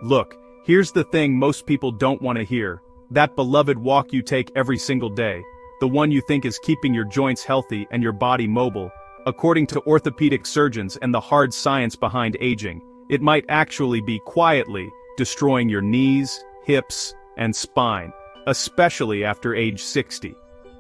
Look, here's the thing most people don't want to hear. That beloved walk you take every single day, the one you think is keeping your joints healthy and your body mobile. According to orthopedic surgeons and the hard science behind aging, it might actually be quietly destroying your knees, hips, and spine, especially after age 60.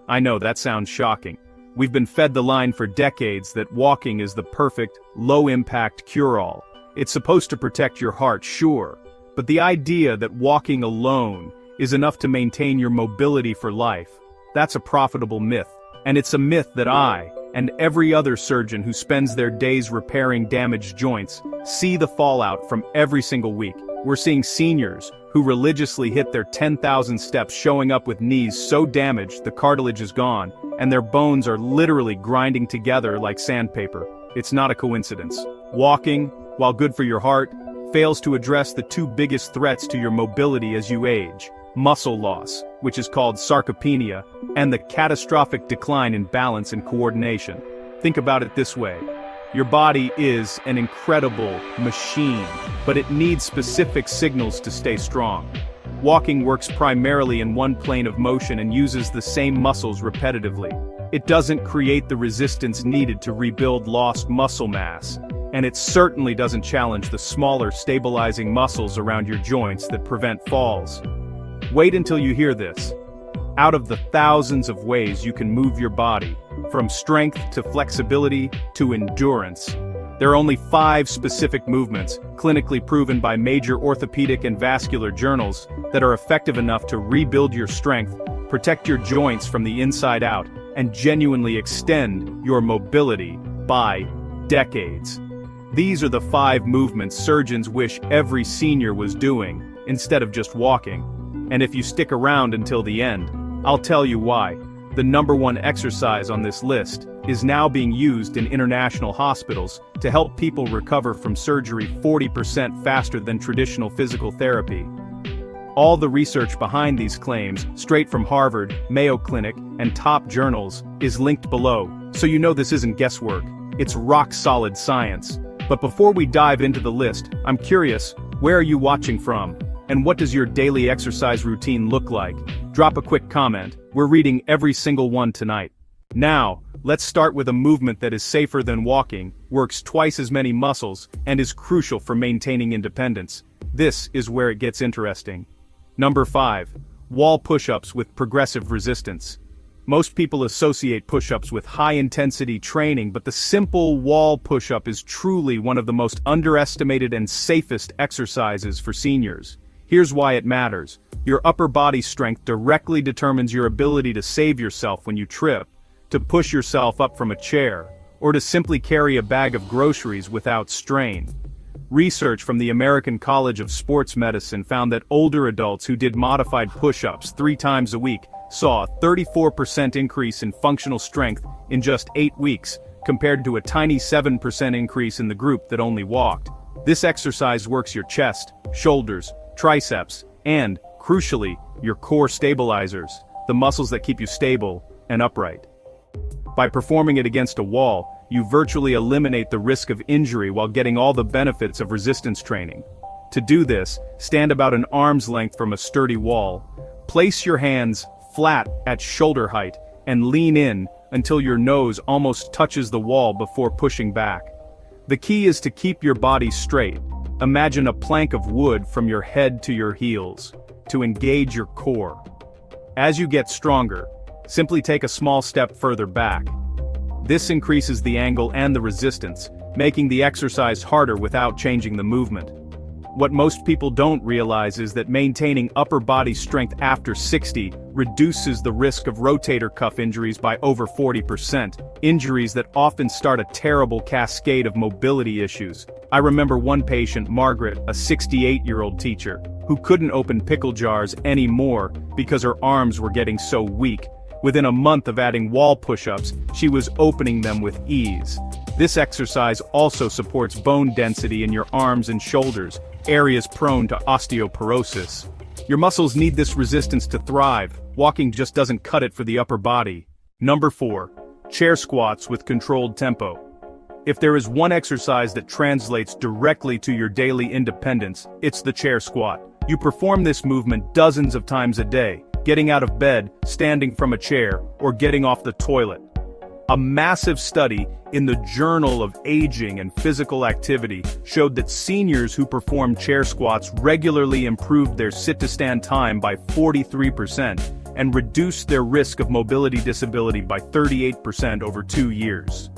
I know that sounds shocking. We've been fed the line for decades that walking is the perfect, low-impact cure-all. It's supposed to protect your heart, sure, but the idea that walking alone is enough to maintain your mobility for life, that's a profitable myth. And it's a myth that I, and every other surgeon who spends their days repairing damaged joints, see the fallout from every single week. We're seeing seniors who religiously hit their 10,000 steps showing up with knees so damaged the cartilage is gone, and their bones are literally grinding together like sandpaper. It's not a coincidence. Walking, while good for your heart, fails to address the two biggest threats to your mobility as you age: muscle loss, which is called sarcopenia, and the catastrophic decline in balance and coordination. Think about it this way. Your body is an incredible machine, but it needs specific signals to stay strong. Walking works primarily in one plane of motion and uses the same muscles repetitively. It doesn't create the resistance needed to rebuild lost muscle mass, and it certainly doesn't challenge the smaller stabilizing muscles around your joints that prevent falls. Wait until you hear this. Out of the thousands of ways you can move your body, from strength to flexibility to endurance, there are only 5 specific movements, clinically proven by major orthopedic and vascular journals, that are effective enough to rebuild your strength, protect your joints from the inside out, and genuinely extend your mobility by decades. These are the 5 movements surgeons wish every senior was doing, instead of just walking. And if you stick around until the end, I'll tell you why. The number 1 exercise on this list is now being used in international hospitals to help people recover from surgery 40% faster than traditional physical therapy. All the research behind these claims, straight from Harvard, Mayo Clinic, and top journals, is linked below, so you know this isn't guesswork. It's rock-solid science. But before we dive into the list, I'm curious, where are you watching from? And what does your daily exercise routine look like? Drop a quick comment. We're reading every single one tonight. Now, let's start with a movement that is safer than walking, works twice as many muscles, and is crucial for maintaining independence. This is where it gets interesting. Number 5. Wall push-ups with progressive resistance. Most people associate push-ups with high-intensity training, but the simple wall push-up is truly one of the most underestimated and safest exercises for seniors. Here's why it matters. Your upper body strength directly determines your ability to save yourself when you trip, to push yourself up from a chair, or to simply carry a bag of groceries without strain. Research from the American College of Sports Medicine found that older adults who did modified push-ups 3 times a week saw a 34% increase in functional strength in just 8 weeks, compared to a tiny 7% increase in the group that only walked. This exercise works your chest, shoulders, triceps, and, crucially, your core stabilizers, the muscles that keep you stable and upright. By performing it against a wall, you virtually eliminate the risk of injury while getting all the benefits of resistance training. To do this, stand about an arm's length from a sturdy wall. Place your hands flat at shoulder height and lean in until your nose almost touches the wall before pushing back. The key is to keep your body straight. Imagine a plank of wood from your head to your heels, to engage your core. As you get stronger, simply take a small step further back. This increases the angle and the resistance, making the exercise harder without changing the movement. What most people don't realize is that maintaining upper body strength after 60 reduces the risk of rotator cuff injuries by over 40%, injuries that often start a terrible cascade of mobility issues. I remember one patient, Margaret, a 68-year-old teacher, who couldn't open pickle jars anymore because her arms were getting so weak. Within a month of adding wall push-ups, she was opening them with ease. This exercise also supports bone density in your arms and shoulders, areas prone to osteoporosis. Your muscles need this resistance to thrive. Walking just doesn't cut it for the upper body. Number 4. Chair squats with controlled tempo. If there is one exercise that translates directly to your daily independence, it's the chair squat. You perform this movement dozens of times a day, getting out of bed, standing from a chair, or getting off the toilet. A massive study in the Journal of Aging and Physical Activity showed that seniors who performed chair squats regularly improved their sit-to-stand time by 43% and reduced their risk of mobility disability by 38% over 2 years.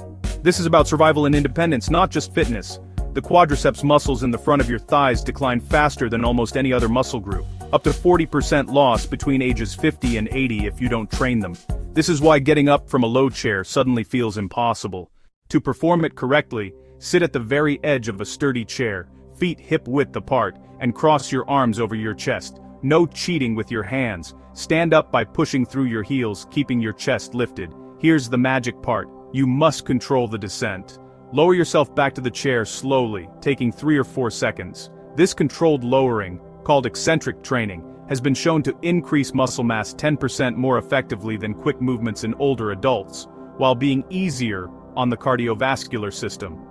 This is about survival and independence, not just fitness. The quadriceps muscles in the front of your thighs decline faster than almost any other muscle group, up to 40% loss between ages 50 and 80 if you don't train them. This is why getting up from a low chair suddenly feels impossible. To perform it correctly, sit at the very edge of a sturdy chair, feet hip-width apart, and cross your arms over your chest. No cheating with your hands. Stand up by pushing through your heels, keeping your chest lifted. Here's the magic part. You must control the descent. Lower yourself back to the chair slowly, taking 3 or 4 seconds. This controlled lowering, called eccentric training, has been shown to increase muscle mass 10% more effectively than quick movements in older adults, while being easier on the cardiovascular system.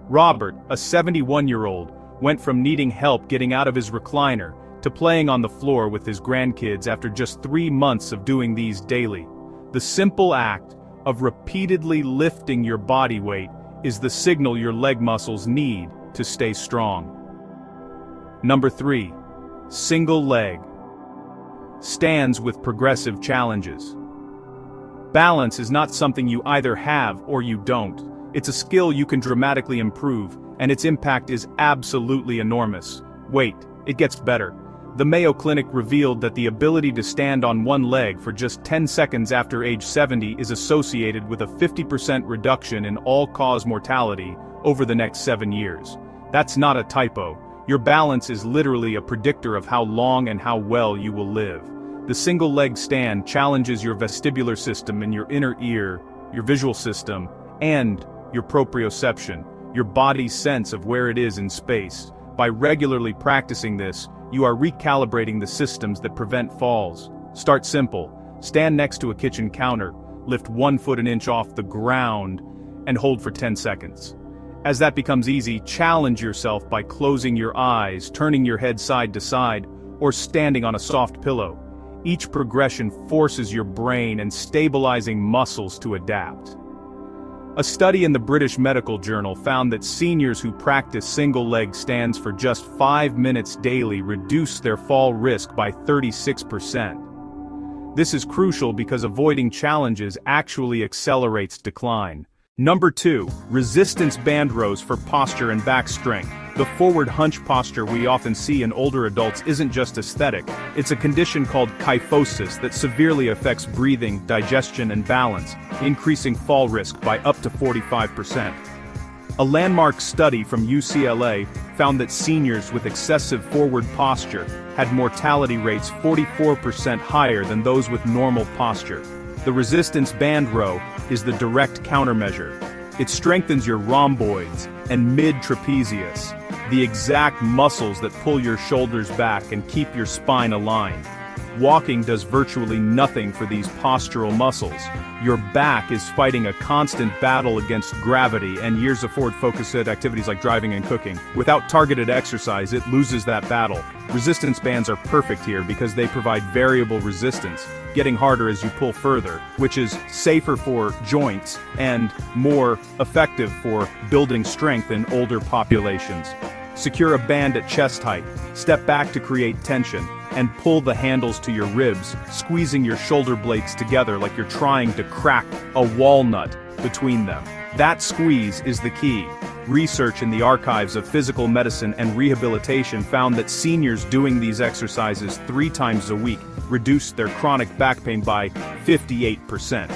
Robert, a 71-year-old, went from needing help getting out of his recliner to playing on the floor with his grandkids after just 3 months of doing these daily. The simple act of repeatedly lifting your body weight is the signal your leg muscles need to stay strong. Number 3. Single leg. Stands with progressive challenges. Balance is not something you either have or you don't. It's a skill you can dramatically improve, and its impact is absolutely enormous. Wait, it gets better. The Mayo Clinic revealed that the ability to stand on one leg for just 10 seconds after age 70 is associated with a 50% reduction in all-cause mortality over the next 7 years. That's not a typo. Your balance is literally a predictor of how long and how well you will live. The single leg stand challenges your vestibular system in your inner ear, your visual system, and your proprioception, your body's sense of where it is in space. By regularly practicing this, you are recalibrating the systems that prevent falls. Start simple. Stand next to a kitchen counter, lift 1 foot an inch off the ground, and hold for 10 seconds. As that becomes easy, challenge yourself by closing your eyes, turning your head side to side, or standing on a soft pillow. Each progression forces your brain and stabilizing muscles to adapt. A study in the British Medical Journal found that seniors who practice single-leg stands for just 5 minutes daily reduce their fall risk by 36%. This is crucial because avoiding challenges actually accelerates decline. Number 2. Resistance band rows for posture and back strength. The forward hunch posture we often see in older adults isn't just aesthetic, it's a condition called kyphosis that severely affects breathing, digestion, and balance, increasing fall risk by up to 45%. A landmark study from UCLA found that seniors with excessive forward posture had mortality rates 44% higher than those with normal posture. The resistance band row is the direct countermeasure. It strengthens your rhomboids and mid-trapezius, the exact muscles that pull your shoulders back and keep your spine aligned. Walking does virtually nothing for these postural muscles. Your back is fighting a constant battle against gravity and years of forward-focused activities like driving and cooking. Without targeted exercise, it loses that battle. Resistance bands are perfect here because they provide variable resistance, getting harder as you pull further, which is safer for joints and more effective for building strength in older populations. Secure a band at chest height, step back to create tension, and pull the handles to your ribs, squeezing your shoulder blades together like you're trying to crack a walnut between them. That squeeze is the key. Research in the archives of physical medicine and rehabilitation found that seniors doing these exercises 3 times a week reduced their chronic back pain by 58%.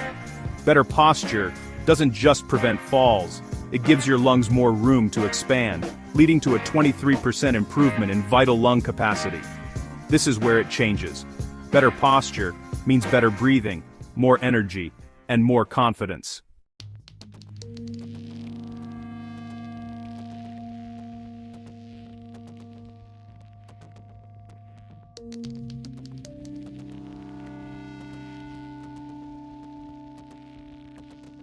Better posture doesn't just prevent falls, it gives your lungs more room to expand, leading to a 23% improvement in vital lung capacity. This is where it changes. Better posture means better breathing, more energy, and more confidence.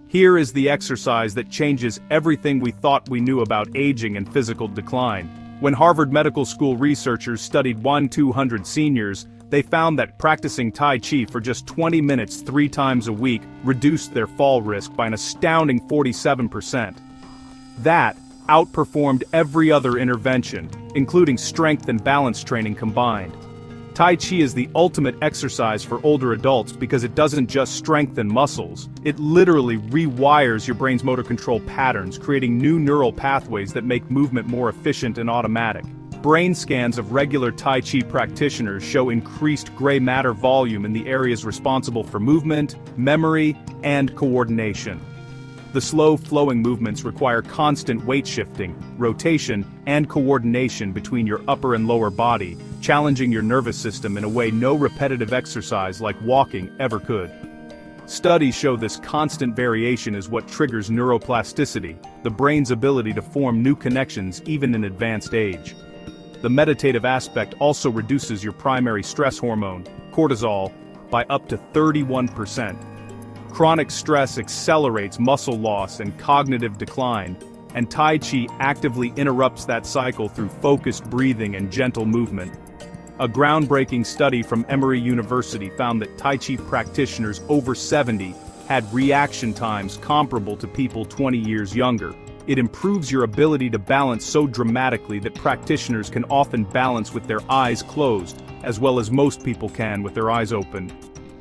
Here is the exercise that changes everything we thought we knew about aging and physical decline. When Harvard Medical School researchers studied 200 seniors, they found that practicing Tai Chi for just 20 minutes 3 times a week reduced their fall risk by an astounding 47%. That outperformed every other intervention, including strength and balance training combined. Tai Chi is the ultimate exercise for older adults because it doesn't just strengthen muscles, it literally rewires your brain's motor control patterns, creating new neural pathways that make movement more efficient and automatic. Brain scans of regular Tai Chi practitioners show increased gray matter volume in the areas responsible for movement, memory, and coordination. The slow-flowing movements require constant weight shifting, rotation, and coordination between your upper and lower body, challenging your nervous system in a way no repetitive exercise like walking ever could. Studies show this constant variation is what triggers neuroplasticity, the brain's ability to form new connections even in advanced age. The meditative aspect also reduces your primary stress hormone, cortisol, by up to 31%. Chronic stress accelerates muscle loss and cognitive decline, and Tai Chi actively interrupts that cycle through focused breathing and gentle movement. A groundbreaking study from Emory University found that Tai Chi practitioners over 70 had reaction times comparable to people 20 years younger. It improves your ability to balance so dramatically that practitioners can often balance with their eyes closed, as well as most people can with their eyes open.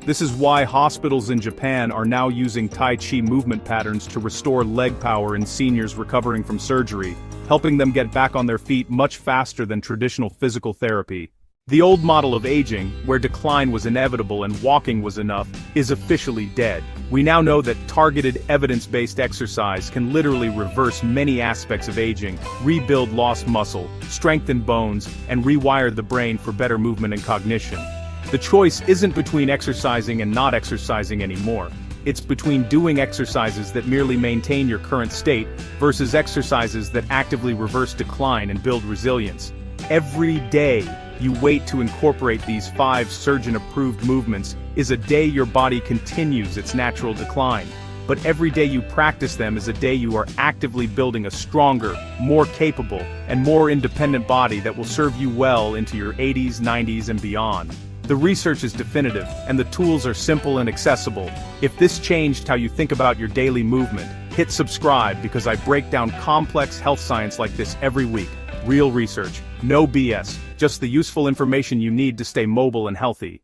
This is why hospitals in Japan are now using Tai Chi movement patterns to restore leg power in seniors recovering from surgery, helping them get back on their feet much faster than traditional physical therapy. The old model of aging, where decline was inevitable and walking was enough, is officially dead. We now know that targeted evidence-based exercise can literally reverse many aspects of aging, rebuild lost muscle, strengthen bones, and rewire the brain for better movement and cognition. The choice isn't between exercising and not exercising anymore. It's between doing exercises that merely maintain your current state versus exercises that actively reverse decline and build resilience. Every day you wait to incorporate these 5 surgeon-approved movements is a day your body continues its natural decline. But every day you practice them is a day you are actively building a stronger, more capable, and more independent body that will serve you well into your 80s, 90s, and beyond. The research is definitive, and the tools are simple and accessible. If this changed how you think about your daily movement, hit subscribe because I break down complex health science like this every week. Real research, no BS, just the useful information you need to stay mobile and healthy.